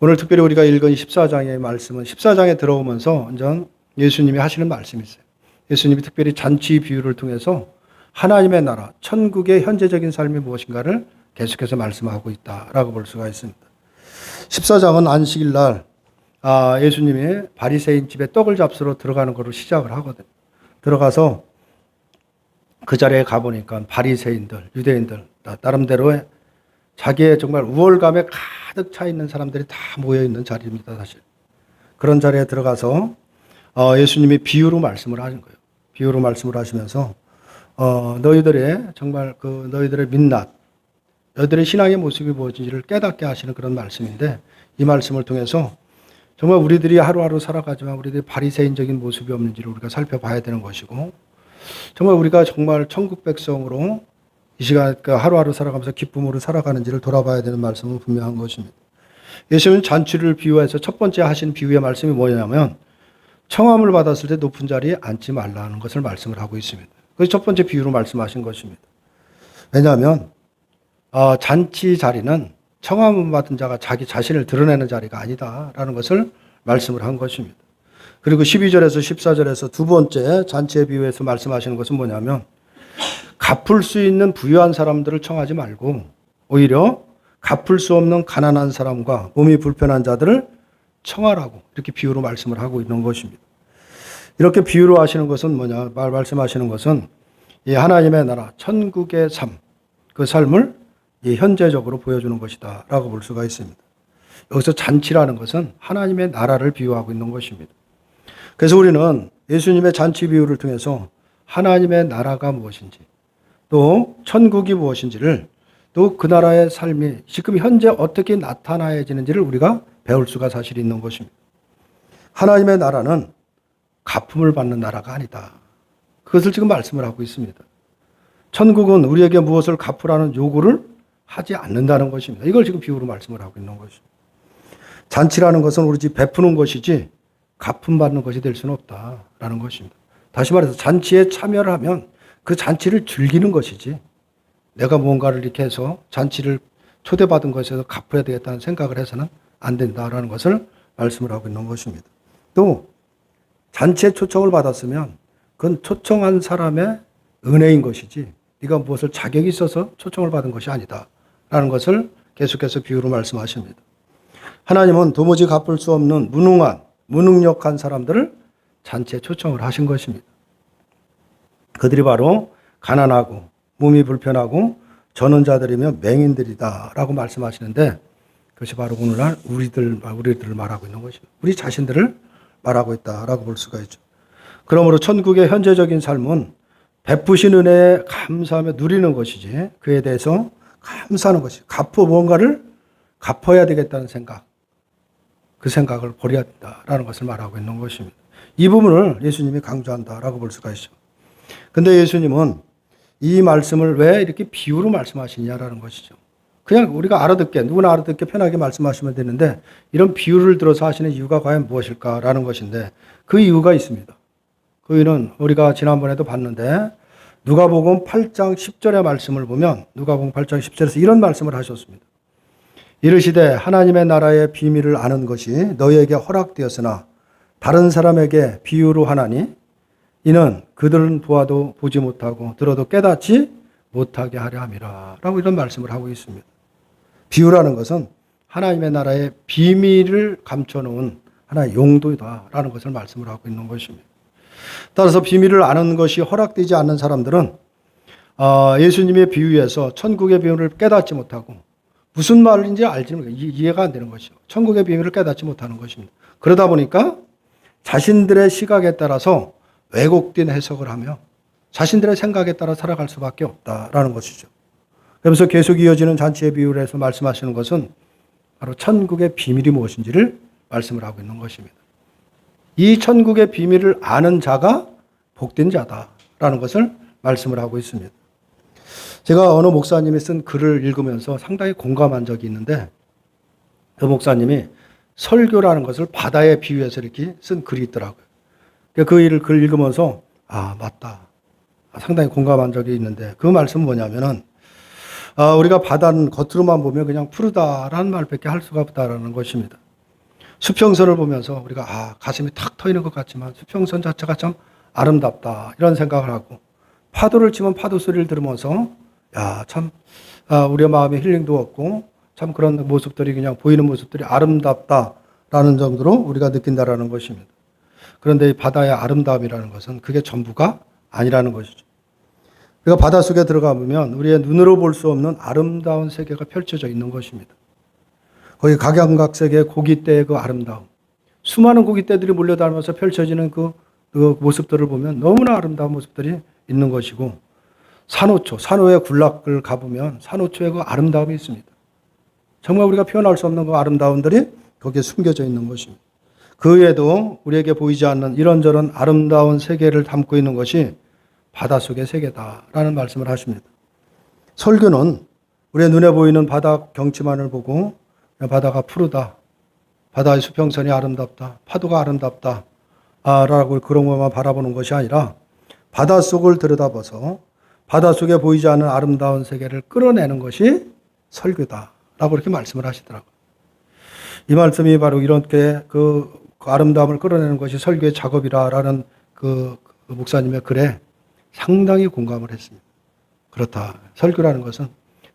오늘 특별히 우리가 읽은 14장의 말씀은 14장에 들어오면서 완전 예수님이 하시는 말씀이 있어요. 예수님이 특별히 잔치 비유를 통해서 하나님의 나라, 천국의 현재적인 삶이 무엇인가를 계속해서 말씀하고 있다라고 볼 수가 있습니다. 14장은 안식일 날 예수님이 바리새인 집에 떡을 잡수러 들어가는 것으로 시작을 하거든요. 들어가서 그 자리에 가보니까 바리새인들, 유대인들 나름대로의 자기의 정말 우월감에 가득 차 있는 사람들이 다 모여 있는 자리입니다, 사실. 그런 자리에 들어가서 예수님이 비유로 말씀을 하는 거예요. 비유로 말씀을 하시면서 너희들의 정말 그 너희들의 민낯, 너희들의 신앙의 모습이 무엇인지를 깨닫게 하시는 그런 말씀인데, 이 말씀을 통해서 정말 우리들이 하루하루 살아가지만 우리들이 바리새인적인 모습이 없는지를 우리가 살펴봐야 되는 것이고, 정말 우리가 정말 천국 백성으로 이 시간 하루하루 살아가면서 기쁨으로 살아가는지를 돌아봐야 되는 말씀은 분명한 것입니다. 예수님은 잔치를 비유해서 첫 번째 하신 비유의 말씀이 뭐냐면 청함을 받았을 때 높은 자리에 앉지 말라는 것을 말씀을 하고 있습니다. 그래서 첫 번째 비유로 말씀하신 것입니다. 왜냐하면 잔치 자리는 청함을 받은 자가 자기 자신을 드러내는 자리가 아니다라는 것을 말씀을 한 것입니다. 그리고 12절에서 14절에서 두 번째 잔치의 비유에서 말씀하시는 것은 뭐냐면 갚을 수 있는 부유한 사람들을 청하지 말고 오히려 갚을 수 없는 가난한 사람과 몸이 불편한 자들을 청하라고 이렇게 비유로 말씀을 하고 있는 것입니다. 이렇게 비유로 하시는 것은 뭐냐, 말씀하시는 것은 이 하나님의 나라, 천국의 삶, 그 삶을 현재적으로 보여주는 것이다 라고 볼 수가 있습니다. 여기서 잔치라는 것은 하나님의 나라를 비유하고 있는 것입니다. 그래서 우리는 예수님의 잔치 비유를 통해서 하나님의 나라가 무엇인지, 또 천국이 무엇인지를, 또 그 나라의 삶이 지금 현재 어떻게 나타나야지는지를 우리가 배울 수가 사실 있는 것입니다. 하나님의 나라는 갚음을 받는 나라가 아니다. 그것을 지금 말씀을 하고 있습니다. 천국은 우리에게 무엇을 갚으라는 요구를 하지 않는다는 것입니다. 이걸 지금 비유로 말씀을 하고 있는 것입니다. 잔치라는 것은 오로지 베푸는 것이지 갚음 받는 것이 될 수는 없다라는 것입니다. 다시 말해서 잔치에 참여를 하면 그 잔치를 즐기는 것이지 내가 뭔가를 이렇게 해서 잔치를 초대받은 것에서 갚아야 되겠다는 생각을 해서는 안 된다라는 것을 말씀을 하고 있는 것입니다. 또 잔치에 초청을 받았으면 그건 초청한 사람의 은혜인 것이지 네가 무엇을 자격이 있어서 초청을 받은 것이 아니다라는 것을 계속해서 비유로 말씀하십니다. 하나님은 도무지 갚을 수 없는 무능력한 사람들을 잔치에 초청을 하신 것입니다. 그들이 바로 가난하고 몸이 불편하고 저는 자들이며 맹인들이다라고 말씀하시는데, 그것이 바로 오늘날 우리들을 말하고 있는 것입니다. 우리 자신들을 말하고 있다라고 볼 수가 있죠. 그러므로 천국의 현재적인 삶은 베푸신 은혜에 감사하며 누리는 것이지 그에 대해서 감사하는 것이 뭔가를 갚아야 되겠다는 생각, 그 생각을 버려야 된다라는 것을 말하고 있는 것입니다. 이 부분을 예수님이 강조한다라고 볼 수가 있죠. 근데 예수님은 이 말씀을 왜 이렇게 비유로 말씀하시냐라는 것이죠. 그냥 우리가 누구나 알아듣게 편하게 말씀하시면 되는데 이런 비유를 들어서 하시는 이유가 과연 무엇일까라는 것인데, 그 이유가 있습니다. 그 이유는 우리가 지난번에도 봤는데 누가복음 8장 10절의 말씀을 보면 누가복음 8장 10절에서 이런 말씀을 하셨습니다. 이르시되 하나님의 나라의 비밀을 아는 것이 너희에게 허락되었으나 다른 사람에게 비유로 하나니 이는 그들은 보아도 보지 못하고 들어도 깨닫지 못하게 하려 함이라 라고 이런 말씀을 하고 있습니다. 비유라는 것은 하나님의 나라의 비밀을 감춰놓은 하나의 용도다라는 것을 말씀을 하고 있는 것입니다. 따라서 비밀을 아는 것이 허락되지 않는 사람들은 예수님의 비유에서 천국의 비밀을 깨닫지 못하고 무슨 말인지 이해가 안 되는 것이죠. 천국의 비밀을 깨닫지 못하는 것입니다. 그러다 보니까 자신들의 시각에 따라서 왜곡된 해석을 하며 자신들의 생각에 따라 살아갈 수밖에 없다라는 것이죠. 그러면서 계속 이어지는 잔치의 비유를 해서 말씀하시는 것은 바로 천국의 비밀이 무엇인지를 말씀을 하고 있는 것입니다. 이 천국의 비밀을 아는 자가 복된 자다라는 것을 말씀을 하고 있습니다. 제가 어느 목사님이 쓴 글을 읽으면서 상당히 공감한 적이 있는데, 그 목사님이 설교라는 것을 바다에 비유해서 이렇게 쓴 글이 있더라고요. 그 글 읽으면서 맞다, 상당히 공감한 적이 있는데, 그 말씀은 뭐냐면은 우리가 바다는 겉으로만 보면 그냥 푸르다라는 말밖에 할 수가 없다라는 것입니다. 수평선을 보면서 우리가 가슴이 탁 터이는 것 같지만 수평선 자체가 참 아름답다 이런 생각을 하고, 파도를 치면 파도 소리를 들으면서 참 우리의 마음에 힐링도 얻고 참 그런 모습들이 그냥 보이는 모습들이 아름답다라는 정도로 우리가 느낀다라는 것입니다. 그런데 이 바다의 아름다움이라는 것은 그게 전부가 아니라는 것이죠. 우리가 바닷속에 들어가 보면 우리의 눈으로 볼 수 없는 아름다운 세계가 펼쳐져 있는 것입니다. 거기 각양각색의 고깃대의 그 아름다움, 수많은 고깃대들이 몰려다니면서 펼쳐지는 그 모습들을 보면 너무나 아름다운 모습들이 있는 것이고, 산호초, 산호의 군락을 가보면 산호초의 그 아름다움이 있습니다. 정말 우리가 표현할 수 없는 그 아름다움들이 거기에 숨겨져 있는 것입니다. 그 외에도 우리에게 보이지 않는 이런저런 아름다운 세계를 담고 있는 것이 바닷속의 세계다라는 말씀을 하십니다. 설교는 우리의 눈에 보이는 바다 경치만을 보고 바다가 푸르다, 바다의 수평선이 아름답다, 파도가 아름답다 라고 그런 것만 바라보는 것이 아니라 바닷속을 들여다봐서 바닷속에 보이지 않는 아름다운 세계를 끌어내는 것이 설교다라고 이렇게 말씀을 하시더라고요. 이 말씀이 바로 이렇게 그 아름다움을 끌어내는 것이 설교의 작업이라는 그 목사님의 글에 상당히 공감을 했습니다. 그렇다. 설교라는 것은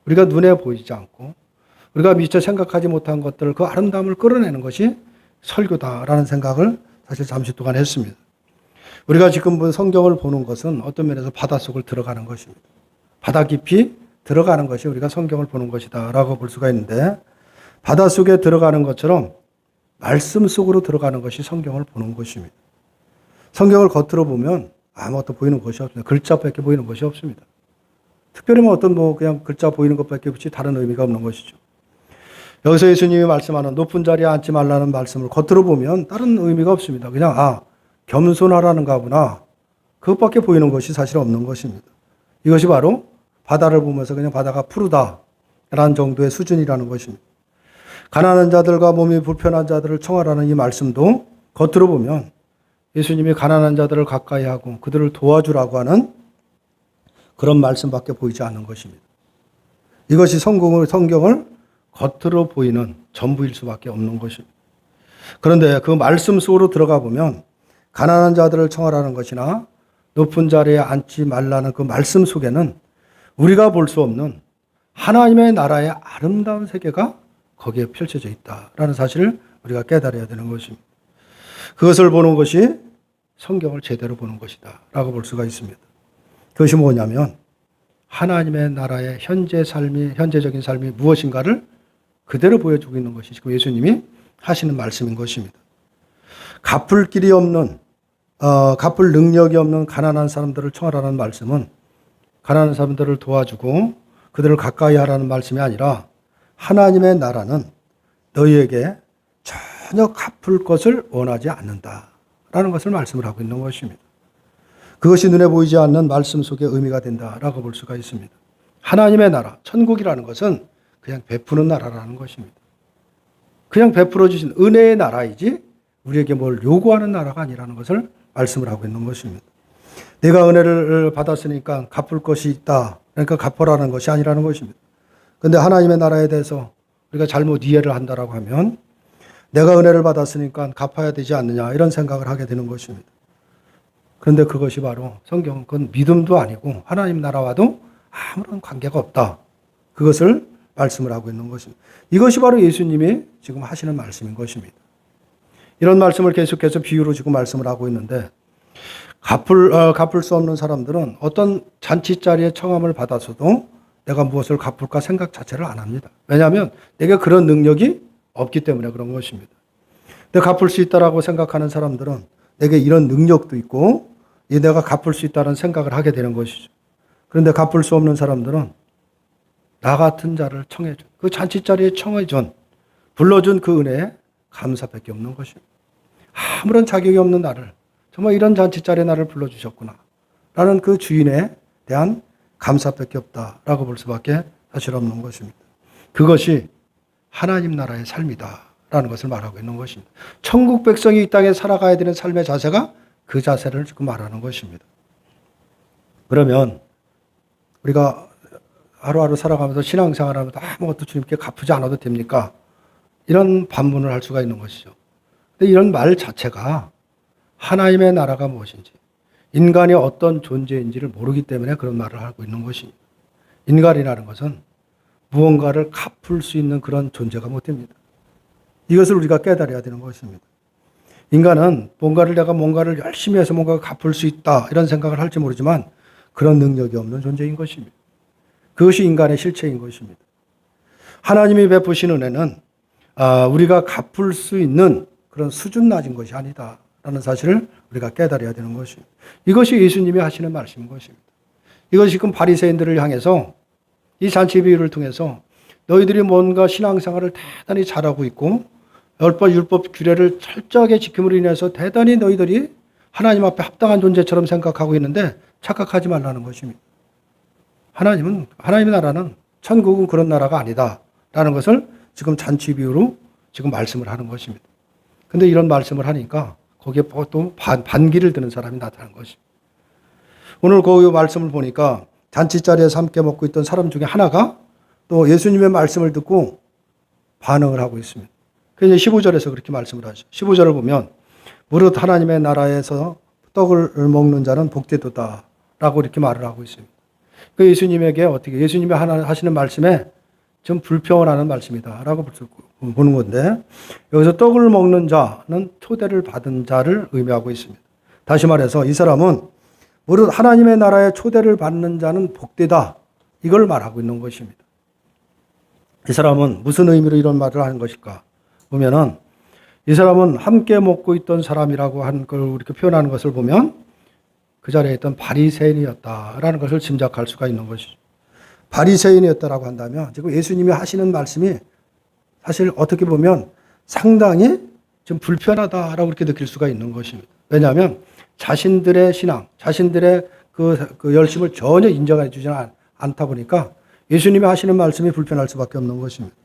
우리가 눈에 보이지 않고 우리가 미처 생각하지 못한 것들, 그 아름다움을 끌어내는 것이 설교다라는 생각을 사실 잠시 동안 했습니다. 우리가 지금 성경을 보는 것은 어떤 면에서 바닷속을 들어가는 것입니다. 바다 깊이 들어가는 것이 우리가 성경을 보는 것이다라고 볼 수가 있는데, 바닷속에 들어가는 것처럼 말씀 속으로 들어가는 것이 성경을 보는 것입니다. 성경을 겉으로 보면 아무것도 보이는 것이 없습니다. 글자밖에 보이는 것이 없습니다. 특별히 그냥 글자 보이는 것밖에 없이 다른 의미가 없는 것이죠. 여기서 예수님이 말씀하는 높은 자리에 앉지 말라는 말씀을 겉으로 보면 다른 의미가 없습니다. 그냥 겸손하라는가 보나, 그것밖에 보이는 것이 사실 없는 것입니다. 이것이 바로 바다를 보면서 그냥 바다가 푸르다라는 정도의 수준이라는 것입니다. 가난한 자들과 몸이 불편한 자들을 청하라는 이 말씀도 겉으로 보면 예수님이 가난한 자들을 가까이 하고 그들을 도와주라고 하는 그런 말씀밖에 보이지 않는 것입니다. 이것이 성경을 겉으로 보이는 전부일 수밖에 없는 것입니다. 그런데 그 말씀 속으로 들어가 보면 가난한 자들을 청하라는 것이나 높은 자리에 앉지 말라는 그 말씀 속에는 우리가 볼 수 없는 하나님의 나라의 아름다운 세계가 거기에 펼쳐져 있다라는 사실을 우리가 깨달아야 되는 것입니다. 그것을 보는 것이 성경을 제대로 보는 것이다 라고 볼 수가 있습니다. 그것이 뭐냐면 하나님의 나라의 현재적인 삶이 무엇인가를 그대로 보여주고 있는 것이 지금 예수님이 하시는 말씀인 것입니다. 갚을 길이 없는, 갚을 능력이 없는 가난한 사람들을 청하라는 말씀은 가난한 사람들을 도와주고 그들을 가까이 하라는 말씀이 아니라, 하나님의 나라는 너희에게 전혀 갚을 것을 원하지 않는다라는 것을 말씀을 하고 있는 것입니다. 그것이 눈에 보이지 않는 말씀 속에 의미가 된다라고 볼 수가 있습니다. 하나님의 나라, 천국이라는 것은 그냥 베푸는 나라라는 것입니다. 그냥 베풀어 주신 은혜의 나라이지 우리에게 뭘 요구하는 나라가 아니라는 것을 말씀을 하고 있는 것입니다. 내가 은혜를 받았으니까 갚을 것이 있다, 그러니까 갚으라는 것이 아니라는 것입니다. 그런데 하나님의 나라에 대해서 우리가 잘못 이해를 한다라고 하면 내가 은혜를 받았으니까 갚아야 되지 않느냐 이런 생각을 하게 되는 것입니다. 그런데 그것이 바로 성경은 그건 믿음도 아니고 하나님 나라와도 아무런 관계가 없다. 그것을 말씀을 하고 있는 것입니다. 이것이 바로 예수님이 지금 하시는 말씀인 것입니다. 이런 말씀을 계속해서 비유로 지금 말씀을 하고 있는데, 갚을 수 없는 사람들은 어떤 잔치자리에 청함을 받아서도 내가 무엇을 갚을까 생각 자체를 안 합니다. 왜냐하면 내게 그런 능력이 없기 때문에 그런 것입니다. 근데 갚을 수 있다라고 생각하는 사람들은 내게 이런 능력도 있고 내가 갚을 수 있다는 생각을 하게 되는 것이죠. 그런데 갚을 수 없는 사람들은 나 같은 자를 청해준, 그 잔치자리에 청해준, 불러준 그 은혜에 감사밖에 없는 것입니다. 아무런 자격이 없는 나를, 정말 이런 잔치자리에 나를 불러주셨구나 라는 그 주인에 대한 감사밖에 없다라고 볼 수밖에 사실 없는 것입니다. 그것이 하나님 나라의 삶이다라는 것을 말하고 있는 것입니다. 천국 백성이 이 땅에 살아가야 되는 삶의 자세가 그 자세를 지금 말하는 것입니다. 그러면 우리가 하루하루 살아가면서 신앙생활하면서 아무것도 주님께 갚지 않아도 됩니까? 이런 반문을 할 수가 있는 것이죠. 근데 이런 말 자체가 하나님의 나라가 무엇인지, 인간이 어떤 존재인지를 모르기 때문에 그런 말을 하고 있는 것입니다. 인간이라는 것은 무언가를 갚을 수 있는 그런 존재가 못 됩니다. 이것을 우리가 깨달아야 되는 것입니다. 인간은 내가 뭔가를 열심히 해서 뭔가를 갚을 수 있다 이런 생각을 할지 모르지만 그런 능력이 없는 존재인 것입니다. 그것이 인간의 실체인 것입니다. 하나님이 베푸신 은혜는 우리가 갚을 수 있는 그런 수준 낮은 것이 아니다라는 사실을 우리가 깨달아야 되는 것입니다. 이것이 예수님이 하시는 말씀인 것입니다. 이것이 지금 바리새인들을 향해서 이 잔치 비유를 통해서 너희들이 뭔가 신앙생활을 대단히 잘하고 있고 율법 규례를 철저하게 지킴으로 인해서 대단히 너희들이 하나님 앞에 합당한 존재처럼 생각하고 있는데 착각하지 말라는 것입니다. 하나님의 나라는 천국은 그런 나라가 아니다라는 것을 지금 잔치 비유로 지금 말씀을 하는 것입니다. 근데 이런 말씀을 하니까 거기에 또 반기를 드는 사람이 나타난 것입니다. 오늘 그 말씀을 보니까 잔치 자리에서 함께 먹고 있던 사람 중에 하나가 또 예수님의 말씀을 듣고 반응을 하고 있습니다. 그래서 15절에서 그렇게 말씀을 하죠. 15절을 보면 무릇 하나님의 나라에서 떡을 먹는 자는 복되도다 라고 이렇게 말을 하고 있습니다. 그 예수님에게 예수님이 하시는 말씀에 좀 불평을 하는 말씀이다 라고 보는 건데, 여기서 떡을 먹는 자는 초대를 받은 자를 의미하고 있습니다. 다시 말해서 이 사람은 무릇 하나님의 나라에 초대를 받는 자는 복되다 이걸 말하고 있는 것입니다. 이 사람은 무슨 의미로 이런 말을 하는 것일까 보면은, 이 사람은 함께 먹고 있던 사람이라고 한 걸 이렇게 표현하는 것을 보면 그 자리에 있던 바리새인이었다라는 것을 짐작할 수가 있는 것이죠. 바리새인이었다라고 한다면 지금 예수님이 하시는 말씀이 사실 어떻게 보면 상당히 좀 불편하다라고 이렇게 느낄 수가 있는 것입니다. 왜냐하면 자신들의 신앙, 자신들의 그 열심을 전혀 인정해 주지 않다 보니까 예수님이 하시는 말씀이 불편할 수밖에 없는 것입니다.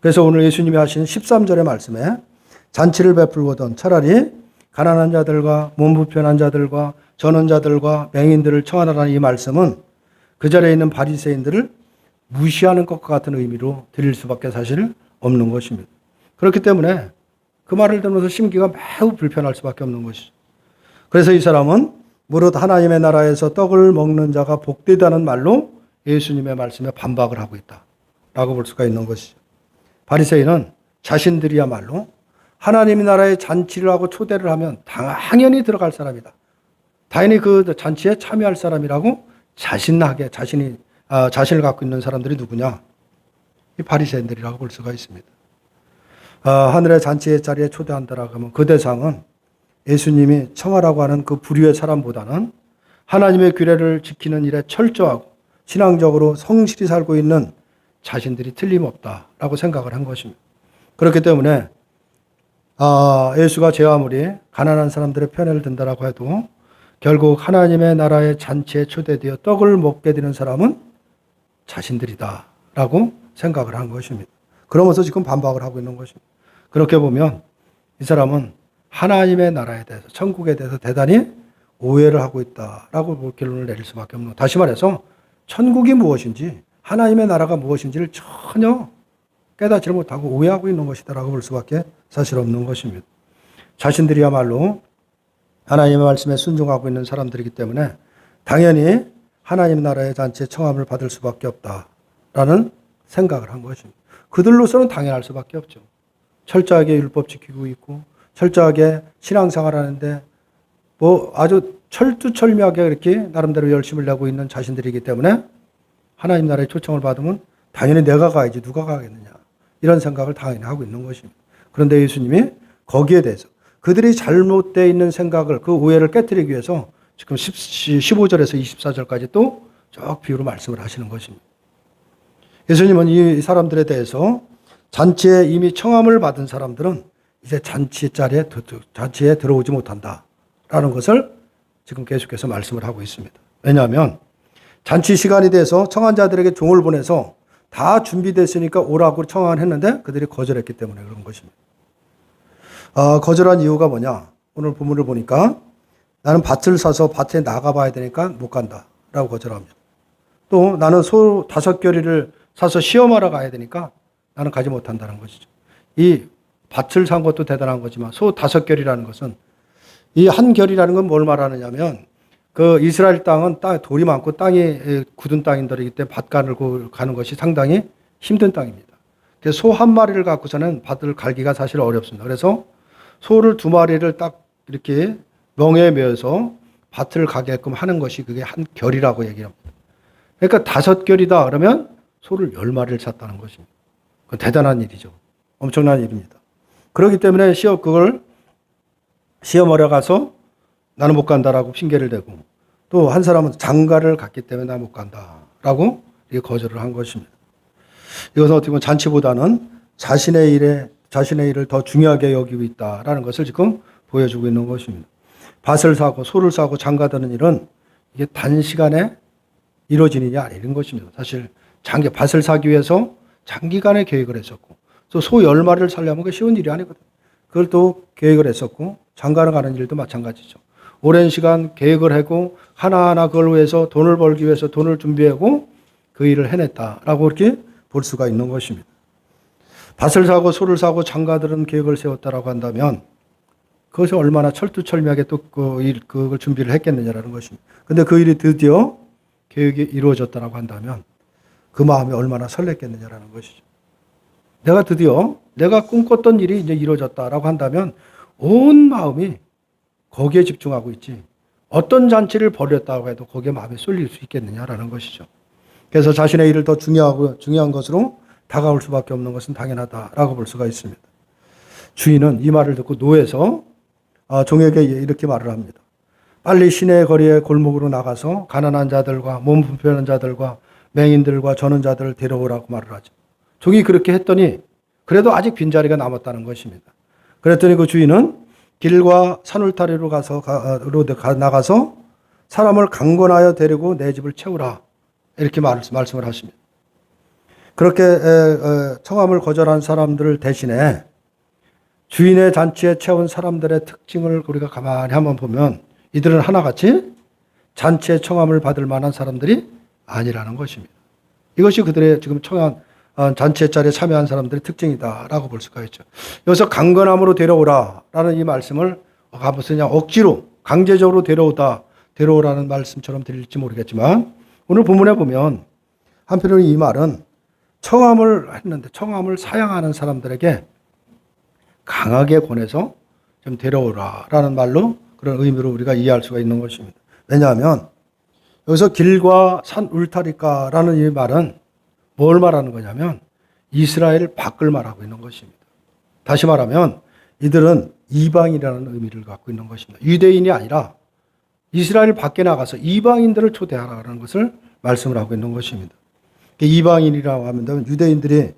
그래서 오늘 예수님이 하시는 13절의 말씀에 잔치를 베풀거든 차라리 가난한 자들과 몸 불편한 자들과 전원자들과 맹인들을 청하라는 이 말씀은 그 자리에 있는 바리새인들을 무시하는 것과 같은 의미로 드릴 수밖에 사실 없는 것입니다. 그렇기 때문에 그 말을 들으면서 심기가 매우 불편할 수밖에 없는 것이죠. 그래서 이 사람은 무릇 하나님의 나라에서 떡을 먹는 자가 복되다는 말로 예수님의 말씀에 반박을 하고 있다라고 볼 수가 있는 것이죠. 바리새인은 자신들이야말로 하나님의 나라에 잔치를 하고 초대를 하면 당연히 들어갈 사람이다. 당연히 그 잔치에 참여할 사람이라고 자신을 갖고 있는 사람들이 누구냐? 이 바리새인들이라고 볼 수가 있습니다. 하늘의 잔치의 자리에 초대한다라고 하면 그 대상은 예수님이 청하라고 하는 그 부류의 사람보다는 하나님의 규례를 지키는 일에 철저하고 신앙적으로 성실히 살고 있는 자신들이 틀림없다라고 생각을 한 것입니다. 그렇기 때문에 예수가 제 아무리 가난한 사람들의 편을 든다라고 해도 결국 하나님의 나라의 잔치에 초대되어 떡을 먹게 되는 사람은 자신들이다라고 생각을 한 것입니다. 그러면서 지금 반박을 하고 있는 것입니다. 그렇게 보면 이 사람은 하나님의 나라에 대해서, 천국에 대해서 대단히 오해를 하고 있다라고 결론을 내릴 수밖에 없는, 다시 말해서 천국이 무엇인지 하나님의 나라가 무엇인지를 전혀 깨닫지를 못하고 오해하고 있는 것이다라고 볼 수밖에 사실 없는 것입니다. 자신들이야말로 하나님의 말씀에 순종하고 있는 사람들이기 때문에 당연히 하나님 나라의 잔치에 청함을 받을 수밖에 없다라는 생각을 한 것입니다. 그들로서는 당연할 수밖에 없죠. 철저하게 율법 지키고 있고 철저하게 신앙생활 하는데 아주 철두철미하게 이렇게 나름대로 열심을 내고 있는 자신들이기 때문에 하나님 나라의 초청을 받으면 당연히 내가 가야지 누가 가겠느냐 이런 생각을 당연히 하고 있는 것입니다. 그런데 예수님이 거기에 대해서 그들이 잘못되어 있는 생각을, 그 오해를 깨뜨리기 위해서 지금 15절에서 24절까지 또 쭉 비유로 말씀을 하시는 것입니다. 예수님은 이 사람들에 대해서 잔치에 이미 청함을 받은 사람들은 이제 잔치에 들어오지 못한다라는 것을 지금 계속해서 말씀을 하고 있습니다. 왜냐하면 잔치 시간이 돼서 청한 자들에게 종을 보내서 다 준비됐으니까 오라고 청한했는데 그들이 거절했기 때문에 그런 것입니다. 거절한 이유가 뭐냐? 오늘 본문을 보니까 나는 밭을 사서 밭에 나가봐야 되니까 못 간다라고 거절합니다. 또 나는 소 5겨리를 사서 시험하러 가야 되니까 나는 가지 못한다는 것이죠. 이 밭을 산 것도 대단한 거지만 소 5결이라는 것은 이 한 결이라는 건 뭘 말하느냐면 그 이스라엘 땅은 돌이 많고 땅이 굳은 땅인들이기 때문에 밭 가르고 가는 것이 상당히 힘든 땅입니다. 그래서 소 한 마리를 갖고서는 밭을 갈기가 사실 어렵습니다. 그래서 소를 2마리를 딱 이렇게 명에 매어서 밭을 가게끔 하는 것이 그게 한 결이라고 얘기합니다. 그러니까 5결이다 그러면 소를 10마리를 샀다는 것입니다. 그건 대단한 일이죠. 엄청난 일입니다. 그렇기 때문에 그걸 시험하러 가서 나는 못 간다라고 핑계를 대고 또 한 사람은 장가를 갔기 때문에 나 못 간다라고 이렇게 거절을 한 것입니다. 이것은 어떻게 보면 잔치보다는 자신의 일을 더 중요하게 여기고 있다라는 것을 지금 보여주고 있는 것입니다. 밭을 사고 소를 사고 장가드는 일은 이게 단시간에 이루어지는 일이 아닌 것입니다. 사실 밭을 사기 위해서 장기간의 계획을 했었고 또 소 10마리를 살려면 그게 쉬운 일이 아니거든요. 그걸 또 계획을 했었고 장가를 가는 일도 마찬가지죠. 오랜 시간 계획을 하고 하나하나 그걸 위해서 돈을 벌기 위해서 돈을 준비하고 그 일을 해냈다라고 이렇게 볼 수가 있는 것입니다. 밭을 사고 소를 사고 장가들은 계획을 세웠다라고 한다면 그것이 얼마나 철두철미하게 또 그걸 준비를 했겠느냐라는 것입니다. 근데 그 일이 드디어 계획이 이루어졌다라고 한다면 그 마음이 얼마나 설렜겠느냐라는 것이죠. 내가 꿈꿨던 일이 이제 이루어졌다라고 한다면 온 마음이 거기에 집중하고 있지 어떤 잔치를 벌였다고 해도 거기에 마음이 쏠릴 수 있겠느냐라는 것이죠. 그래서 자신의 일을 더 중요한 것으로 다가올 수밖에 없는 것은 당연하다라고 볼 수가 있습니다. 주인은 이 말을 듣고 노해서 종에게 이렇게 말을 합니다. 빨리 시내 거리에 골목으로 나가서 가난한 자들과 몸 불편한 자들과 맹인들과 저는 자들을 데려오라고 말을 하죠. 종이 그렇게 했더니 그래도 아직 빈자리가 남았다는 것입니다. 그랬더니 그 주인은 길과 산울타리로 나가서 사람을 강권하여 데리고 내 집을 채우라. 이렇게 말씀을 하십니다. 그렇게 청함을 거절한 사람들을 대신에 주인의 잔치에 채운 사람들의 특징을 우리가 가만히 한번 보면 이들은 하나같이 잔치에 청함을 받을 만한 사람들이 아니라는 것입니다. 이것이 그들의 지금 잔치의 자리에 참여한 사람들의 특징이다라고 볼 수가 있죠. 여기서 강건함으로 데려오라라는 이 말씀을 무슨 그냥 억지로 강제적으로 데려오라는 말씀처럼 들릴지 모르겠지만 오늘 본문에 보면 한편으로는 이 말은 청함을 했는데 청함을 사양하는 사람들에게 강하게 권해서 좀 데려오라라는 말로 그런 의미로 우리가 이해할 수가 있는 것입니다. 왜냐하면 여기서 길과 산 울타리가라는 이 말은 뭘 말하는 거냐면 이스라엘 밖을 말하고 있는 것입니다. 다시 말하면 이들은 이방이라는 의미를 갖고 있는 것입니다. 유대인이 아니라 이스라엘 밖에 나가서 이방인들을 초대하라는 것을 말씀을 하고 있는 것입니다. 이방인이라고 하면 유대인들이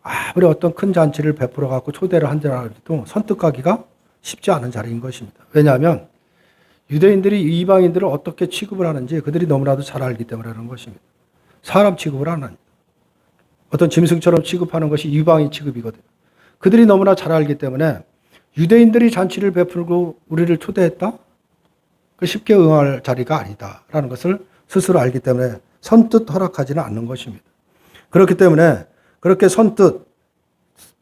아무리 어떤 큰 잔치를 베풀어 갖고 초대를 한다고 설득하기가 쉽지 않은 자리인 것입니다. 왜냐하면 유대인들이 이방인들을 어떻게 취급을 하는지 그들이 너무나도 잘 알기 때문에 그런 것입니다. 사람 취급을 안 합니다. 어떤 짐승처럼 취급하는 것이 이방인 취급이거든요. 그들이 너무나 잘 알기 때문에 유대인들이 잔치를 베풀고 우리를 초대했다? 그 쉽게 응할 자리가 아니다라는 것을 스스로 알기 때문에 선뜻 허락하지는 않는 것입니다. 그렇기 때문에 그렇게 선뜻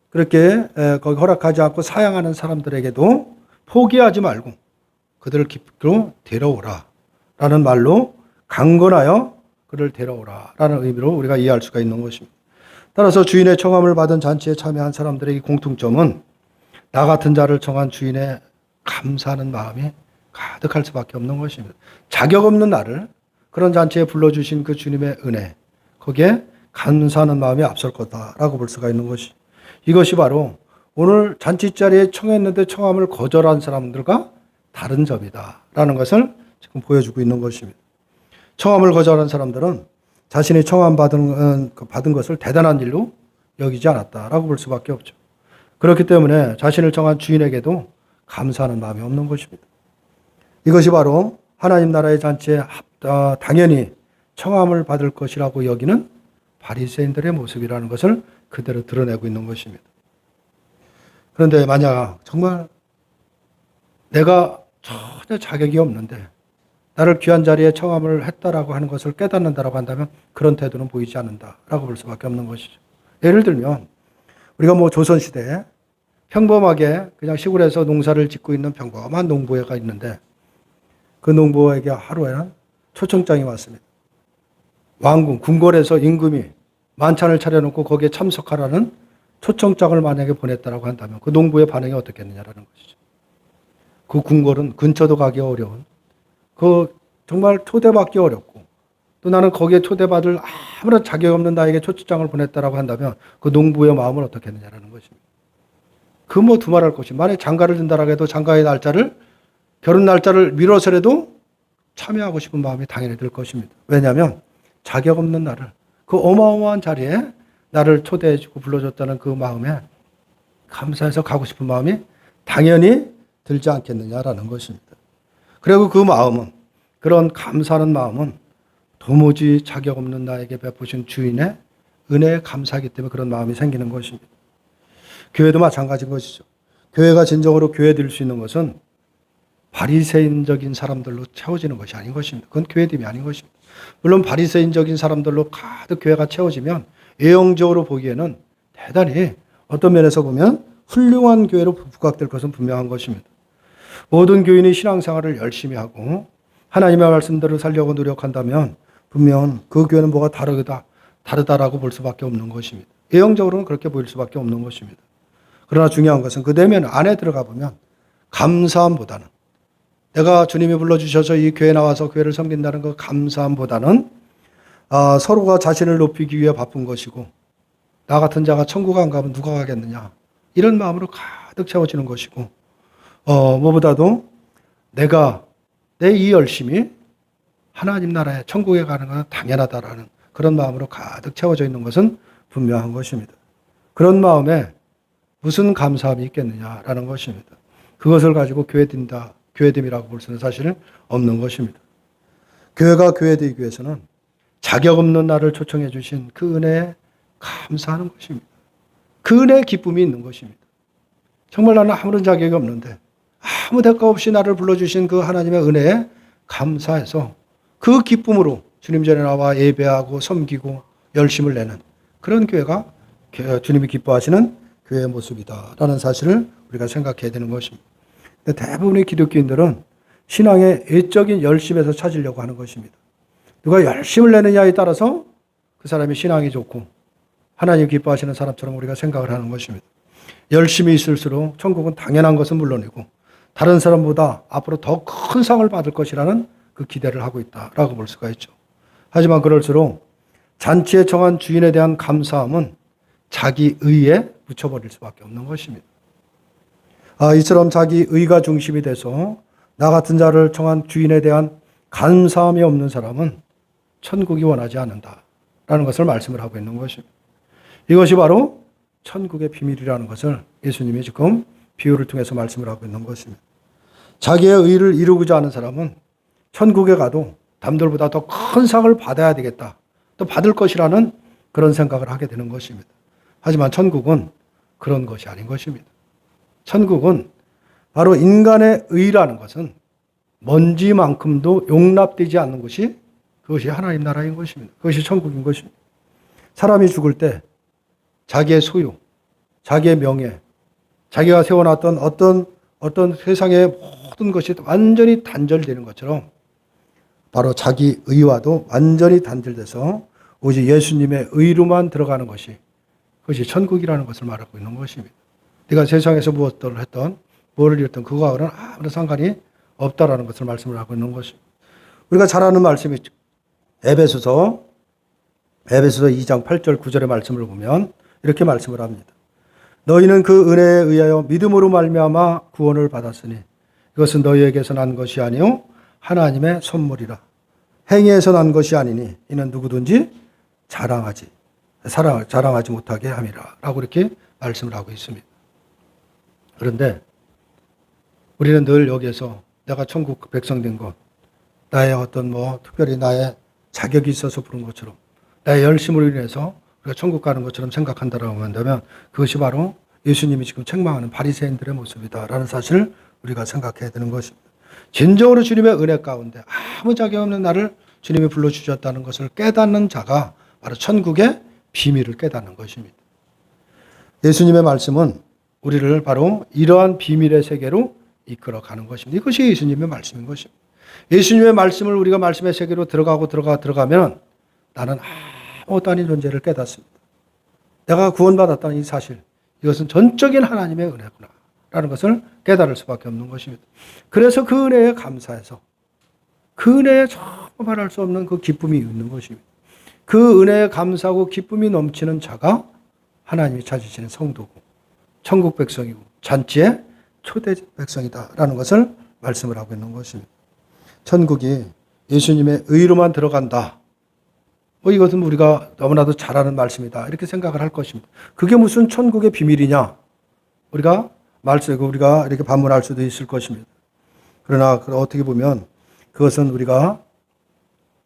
그렇게 거기 허락하지 않고 사양하는 사람들에게도 포기하지 말고 그들을 깊이로 데려오라라는 말로 강건하여 그를 데려오라라는 의미로 우리가 이해할 수가 있는 것입니다. 따라서 주인의 청함을 받은 잔치에 참여한 사람들의 이 공통점은 나 같은 자를 청한 주인의 감사하는 마음이 가득할 수밖에 없는 것입니다. 자격 없는 나를 그런 잔치에 불러주신 그 주님의 은혜, 거기에 감사하는 마음이 앞설 거다라고 볼 수가 있는 것이 이것이 바로 오늘 잔치자리에 청했는데 청함을 거절한 사람들과 다른 점이다라는 것을 지금 보여주고 있는 것입니다. 청함을 거절한 사람들은 자신이 청함 받은 것을 대단한 일로 여기지 않았다라고 볼 수밖에 없죠. 그렇기 때문에 자신을 청한 주인에게도 감사하는 마음이 없는 것입니다. 이것이 바로 하나님 나라의 잔치에 당연히 청함을 받을 것이라고 여기는 바리새인들의 모습이라는 것을 그대로 드러내고 있는 것입니다. 그런데 만약 정말 내가 전혀 자격이 없는데 나를 귀한 자리에 청함을 했다라고 하는 것을 깨닫는다라고 한다면 그런 태도는 보이지 않는다라고 볼 수밖에 없는 것이죠. 예를 들면 우리가 조선시대에 평범하게 그냥 시골에서 농사를 짓고 있는 평범한 농부가 있는데 그 농부에게 하루에는 초청장이 왔습니다. 왕궁, 궁궐에서 임금이 만찬을 차려놓고 거기에 참석하라는 초청장을 만약에 보냈다라고 한다면 그 농부의 반응이 어떻겠느냐라는 것이죠. 그 궁궐은 근처도 가기 어려운, 그 정말 초대받기 어렵고, 또 나는 거기에 초대받을 아무런 자격 없는 나에게 초청장을 보냈다라고 한다면 그 농부의 마음은 어떻겠느냐라는 것입니다. 그 뭐 두말할 것이, 만약에 장가를 든다라고 해도 장가의 날짜를, 결혼 날짜를 미뤄서라도 참여하고 싶은 마음이 당연히 들 것입니다. 왜냐하면 자격 없는 나를, 그 어마어마한 자리에 나를 초대해주고 불러줬다는 그 마음에 감사해서 가고 싶은 마음이 당연히 들지 않겠느냐라는 것입니다. 그리고 그 마음은, 그런 감사하는 마음은 도무지 자격 없는 나에게 베푸신 주인의 은혜에 감사하기 때문에 그런 마음이 생기는 것입니다. 교회도 마찬가지인 것이죠. 교회가 진정으로 교회될 수 있는 것은 바리새인적인 사람들로 채워지는 것이 아닌 것입니다. 그건 교회됨이 아닌 것입니다. 물론 바리새인적인 사람들로 가득 교회가 채워지면 외형적으로 보기에는 대단히 어떤 면에서 보면 훌륭한 교회로 부각될 것은 분명한 것입니다. 모든 교인이 신앙생활을 열심히 하고 하나님의 말씀대로 살려고 노력한다면 분명 그 교회는 뭐가 다르다라고 볼 수밖에 없는 것입니다. 외형적으로는 그렇게 보일 수밖에 없는 것입니다. 그러나 중요한 것은 그 내면 안에 들어가 보면 감사함보다는, 내가 주님이 불러주셔서 이 교회에 나와서 교회를 섬긴다는 그 감사함보다는 서로가 자신을 높이기 위해 바쁜 것이고, 나 같은 자가 천국 안 가면 누가 가겠느냐, 이런 마음으로 가득 채워지는 것이고, 무엇보다도 내 이 열심이 하나님 나라에 천국에 가는 것은 당연하다라는 그런 마음으로 가득 채워져 있는 것은 분명한 것입니다. 그런 마음에 무슨 감사함이 있겠느냐라는 것입니다. 그것을 가지고 교회됨이라고 볼 수는 사실은 없는 것입니다. 교회가 교회되기 위해서는 자격 없는 나를 초청해 주신 그 은혜에 감사하는 것입니다. 그 은혜의 기쁨이 있는 것입니다. 정말 나는 아무런 자격이 없는데 아무 대가 없이 나를 불러주신 그 하나님의 은혜에 감사해서 그 기쁨으로 주님 전에 나와 예배하고 섬기고 열심을 내는 그런 교회가 주님이 기뻐하시는 교회의 모습이다라는 사실을 우리가 생각해야 되는 것입니다. 근데 대부분의 기독교인들은 신앙의 외적인 열심에서 찾으려고 하는 것입니다. 누가 열심을 내느냐에 따라서 그 사람이 신앙이 좋고 하나님 기뻐하시는 사람처럼 우리가 생각을 하는 것입니다. 열심히 있을수록 천국은 당연한 것은 물론이고 다른 사람보다 앞으로 더 큰 상을 받을 것이라는 그 기대를 하고 있다라고 볼 수가 있죠. 하지만 그럴수록 잔치에 정한 주인에 대한 감사함은 자기 의에 묻혀버릴 수밖에 없는 것입니다. 이처럼 자기 의가 중심이 돼서 나 같은 자를 정한 주인에 대한 감사함이 없는 사람은 천국이 원하지 않는다라는 것을 말씀을 하고 있는 것입니다. 이것이 바로 천국의 비밀이라는 것을 예수님이 지금 비유를 통해서 말씀을 하고 있는 것입니다. 자기의 의를 이루고자 하는 사람은 천국에 가도 남들보다 더 큰 상을 받아야 되겠다, 또 받을 것이라는 그런 생각을 하게 되는 것입니다. 하지만 천국은 그런 것이 아닌 것입니다. 천국은 바로 인간의 의라는 것은 먼지만큼도 용납되지 않는 것이 그것이 하나님 나라인 것입니다. 그것이 천국인 것입니다. 사람이 죽을 때 자기의 소유, 자기의 명예, 자기가 세워놨던 어떤 세상의 모든 것이 완전히 단절되는 것처럼 바로 자기 의와도 완전히 단절돼서 오직 예수님의 의로만 들어가는 것이 그것이 천국이라는 것을 말하고 있는 것입니다. 네가 세상에서 무엇을 했던 뭐를 잃었던 그거와는 아무런 상관이 없다라는 것을 말씀을 하고 있는 것입니다. 우리가 잘 아는 말씀이 있죠. 에베소서 2장 8절 9절의 말씀을 보면 이렇게 말씀을 합니다. 너희는 그 은혜에 의하여 믿음으로 말미암아 구원을 받았으니 이것은 너희에게서 난 것이 아니요 하나님의 선물이라. 행위에서 난 것이 아니니 이는 누구든지 자랑하지 못하게 함이라 라고 이렇게 말씀을 하고 있습니다. 그런데 우리는 늘 여기에서 내가 천국 백성 된 것, 나의 어떤 특별히 나의 자격이 있어서 부른 것처럼 나의 열심으로 인해서 우리가 천국 가는 것처럼 생각한다라고 한다면 그것이 바로 예수님이 지금 책망하는 바리새인들의 모습이다라는 사실을 우리가 생각해야 되는 것입니다. 진정으로 주님의 은혜 가운데 아무 자격 없는 나를 주님이 불러주셨다는 것을 깨닫는 자가 바로 천국의 비밀을 깨닫는 것입니다. 예수님의 말씀은 우리를 바로 이러한 비밀의 세계로 이끌어가는 것입니다. 이것이 예수님의 말씀인 것입니다. 예수님의 말씀을 우리가 말씀의 세계로 들어가면 나는 아무것도 아닌 존재를 깨닫습니다. 내가 구원받았다는 이 사실, 이것은 전적인 하나님의 은혜구나 라는 것을 깨달을 수밖에 없는 것입니다. 그래서 그 은혜에 감사해서 그 은혜에 정말 말할 수 없는 그 기쁨이 있는 것입니다. 그 은혜에 감사하고 기쁨이 넘치는 자가 하나님이 찾으시는 성도고 천국 백성이고 잔치의 초대 백성이다라는 것을 말씀을 하고 있는 것입니다. 천국이 예수님의 의로만 들어간다. 이것은 우리가 너무나도 잘 아는 말씀이다. 이렇게 생각을 할 것입니다. 그게 무슨 천국의 비밀이냐? 우리가 이렇게 반문할 수도 있을 것입니다. 그러나 어떻게 보면 그것은 우리가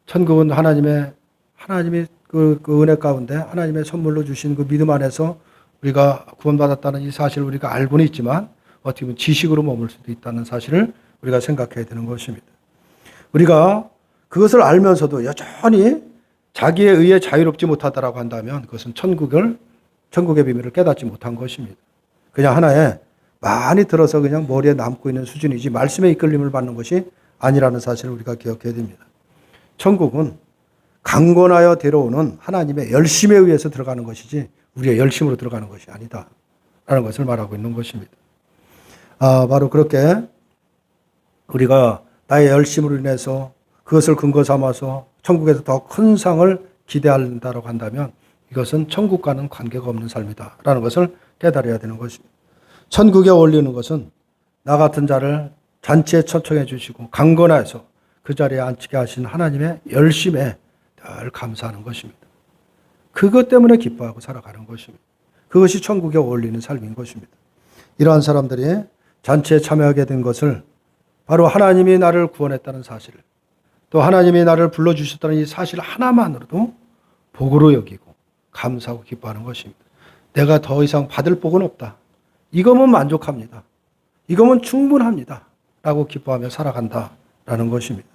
천국은 하나님이 그 은혜 가운데 하나님의 선물로 주신 그 믿음 안에서 우리가 구원받았다는 이 사실을 우리가 알고는 있지만 어떻게 보면 지식으로 머물 수도 있다는 사실을 우리가 생각해야 되는 것입니다. 우리가 그것을 알면서도 여전히 자기에 의해 자유롭지 못하다라고 한다면 그것은 천국의 비밀을 깨닫지 못한 것입니다. 그냥 하나의 많이 들어서 그냥 머리에 남고 있는 수준이지 말씀의 이끌림을 받는 것이 아니라는 사실을 우리가 기억해야 됩니다. 천국은 강권하여 데려오는 하나님의 열심에 의해서 들어가는 것이지 우리의 열심으로 들어가는 것이 아니다 라는 것을 말하고 있는 것입니다. 바로 그렇게 우리가 나의 열심으로 인해서 그것을 근거 삼아서 천국에서 더 큰 상을 기대한다고 한다면 이것은 천국과는 관계가 없는 삶이다 라는 것을 깨달아야 되는 것입니다. 천국에 어울리는 것은 나 같은 자를 잔치에 초청해 주시고 강건하여서 그 자리에 앉히게 하신 하나님의 열심에 늘 감사하는 것입니다. 그것 때문에 기뻐하고 살아가는 것입니다. 그것이 천국에 어울리는 삶인 것입니다. 이러한 사람들이 잔치에 참여하게 된 것을 바로 하나님이 나를 구원했다는 사실을 또 하나님이 나를 불러주셨다는 이 사실 하나만으로도 복으로 여기고 감사하고 기뻐하는 것입니다. 내가 더 이상 받을 복은 없다. 이거면 만족합니다. 이거면 충분합니다. 라고 기뻐하며 살아간다라는 것입니다.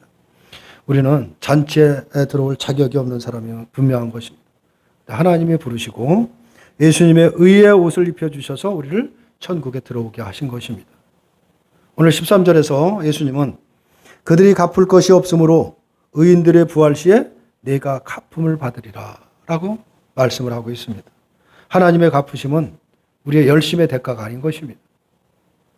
우리는 잔치에 들어올 자격이 없는 사람이 분명한 것입니다. 하나님이 부르시고 예수님의 의의 옷을 입혀주셔서 우리를 천국에 들어오게 하신 것입니다. 오늘 13절에서 예수님은 그들이 갚을 것이 없으므로 의인들의 부활 시에 내가 갚음을 받으리라 라고 말씀을 하고 있습니다. 하나님의 갚으심은 우리의 열심의 대가가 아닌 것입니다.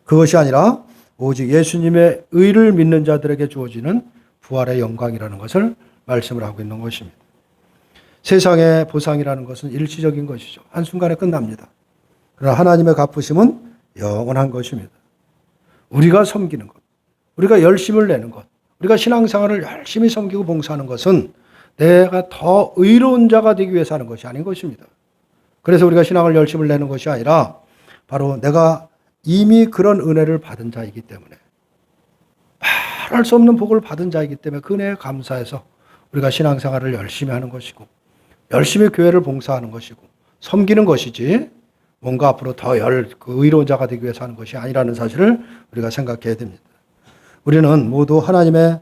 그것이 아니라 오직 예수님의 의를 믿는 자들에게 주어지는 부활의 영광이라는 것을 말씀을 하고 있는 것입니다. 세상의 보상이라는 것은 일시적인 것이죠. 한순간에 끝납니다. 그러나 하나님의 갚으심은 영원한 것입니다. 우리가 섬기는 것, 우리가 열심을 내는 것, 우리가 신앙생활을 열심히 섬기고 봉사하는 것은 내가 더 의로운 자가 되기 위해서 하는 것이 아닌 것입니다. 그래서 우리가 신앙을 열심을 내는 것이 아니라 바로 내가 이미 그런 은혜를 받은 자이기 때문에 말할 수 없는 복을 받은 자이기 때문에 그 은혜에 감사해서 우리가 신앙생활을 열심히 하는 것이고 열심히 교회를 봉사하는 것이고 섬기는 것이지 뭔가 앞으로 더 의로운 자가 되기 위해서 하는 것이 아니라는 사실을 우리가 생각해야 됩니다. 우리는 모두 하나님의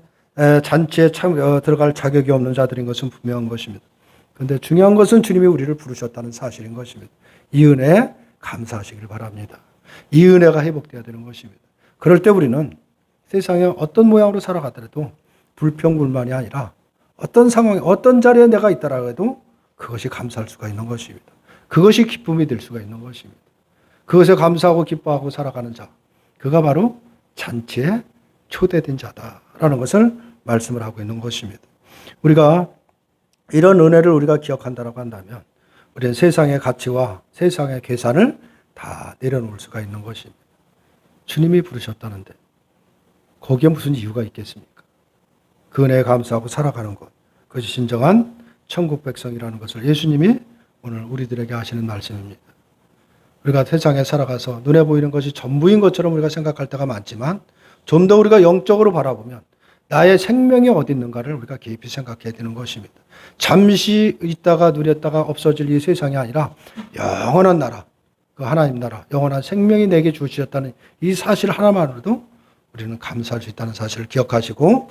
잔치에 들어갈 자격이 없는 자들인 것은 분명한 것입니다. 그런데 중요한 것은 주님이 우리를 부르셨다는 사실인 것입니다. 이 은혜에 감사하시길 바랍니다. 이 은혜가 회복되어야 되는 것입니다. 그럴 때 우리는 세상에 어떤 모양으로 살아가더라도 불평불만이 아니라 어떤 상황에 어떤 자리에 내가 있다라고 해도 그것이 감사할 수가 있는 것입니다. 그것이 기쁨이 될 수가 있는 것입니다. 그것에 감사하고 기뻐하고 살아가는 자, 그가 바로 잔치에 초대된 자다라는 것을 말씀을 하고 있는 것입니다. 우리가 이런 은혜를 우리가 기억한다라고 한다면 우리는 세상의 가치와 세상의 계산을 다 내려놓을 수가 있는 것입니다. 주님이 부르셨다는데 거기에 무슨 이유가 있겠습니까? 그 은혜에 감사하고 살아가는 것, 그것이 진정한 천국 백성이라는 것을 예수님이 오늘 우리들에게 하시는 말씀입니다. 우리가 세상에 살아가서 눈에 보이는 것이 전부인 것처럼 우리가 생각할 때가 많지만 좀 더 우리가 영적으로 바라보면 나의 생명이 어디 있는가를 우리가 깊이 생각해야 되는 것입니다. 잠시 있다가 누렸다가 없어질 이 세상이 아니라 영원한 나라, 그 하나님 나라, 영원한 생명이 내게 주셨다는 이 사실 하나만으로도 우리는 감사할 수 있다는 사실을 기억하시고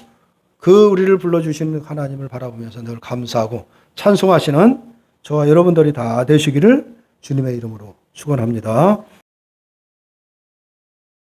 그 우리를 불러주시는 하나님을 바라보면서 늘 감사하고 찬송하시는 저와 여러분들이 다 되시기를 주님의 이름으로 축원합니다.